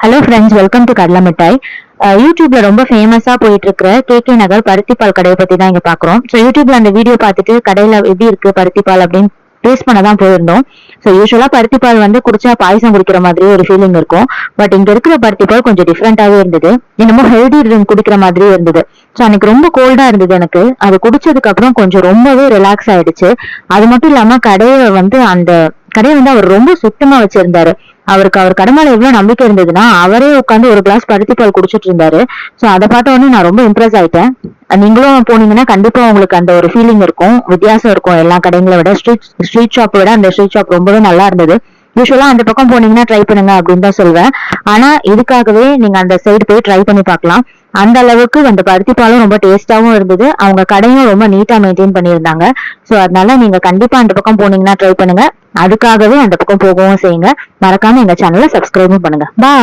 Hello friends, welcome to கடலை மிட்டாய். யூடியூப்ல ரொம்ப ஃபேமஸா போயிட்டு இருக்கிற கே நகர் பருத்திப்பால் கடையை பத்தி தான் இங்க பாக்குறோம். ஸோ யூடியூப்ல அந்த வீடியோ பார்த்துட்டு கடையில எப்படி இருக்கு பருத்திப்பால் அப்படின்னு டேஸ்ட் பண்ண தான் போயிருந்தோம். ஸோ யூஸ்வலா பருத்திப்பால் குடிச்சா பாயசம் குடிக்கிற மாதிரியே ஒரு ஃபீலிங் இருக்கும். பட் இங்க இருக்கிற பருத்திப்பால் கொஞ்சம் டிஃப்ரெண்டாவே இருந்தது. என்னமோ ஹெல்தி ட்ரிங்க் குடிக்கிற மாதிரியே இருந்தது. ஸோ அன்னைக்கு ரொம்ப கோல்டா இருந்தது எனக்கு. அது குடிச்சதுக்கு அப்புறம் கொஞ்சம் ரொம்பவே ரிலாக்ஸ் ஆயிடுச்சு. அது மட்டும் இல்லாம அந்த கடையை அவர் ரொம்ப சுத்தமா வச்சிருந்தாரு. அவர் கடை மேல எவ்வளவு நம்பிக்கை இருந்ததுன்னா அவரே உட்காந்து ஒரு கிளாஸ் பருத்திப்பால் குடிச்சிட்டு இருந்தாரு. சோ அதை பார்த்த உடனே நான் ரொம்ப இம்ப்ரெஸ் ஆயிட்டேன். நீங்களும் போனீங்கன்னா கண்டிப்பா உங்களுக்கு அந்த ஒரு ஃபீலிங் இருக்கும், வித்தியாசம் இருக்கும். எல்லா கடைகளை விட ஸ்ட்ரீட் ஷாப்பை விட அந்த ஸ்ட்ரீட் ஷாப் ரொம்பவே நல்லா இருந்தது. யூஸ்வலா அந்த பக்கம் போனீங்கன்னா ட்ரை பண்ணுங்க அப்படின்னு தான் சொல்வேன். ஆனா இதுக்காகவே நீங்க அந்த சைடு போய் ட்ரை பண்ணி பார்க்கலாம். அந்த அளவுக்கு அந்த பருத்திப்பாலும் ரொம்ப டேஸ்டாவும் இருந்தது. அவங்க கடையும் ரொம்ப நீட்டா மெயின்டைன் பண்ணியிருந்தாங்க. சோ அதனால நீங்க கண்டிப்பா அந்த பக்கம் போனீங்கன்னா ட்ரை பண்ணுங்க. அதுக்காகவே அந்த பக்கம் போகவும் செய்யுங்க. மறக்காம எங்க சேனலை சப்ஸ்கிரைபும் பண்ணுங்க. பாய்.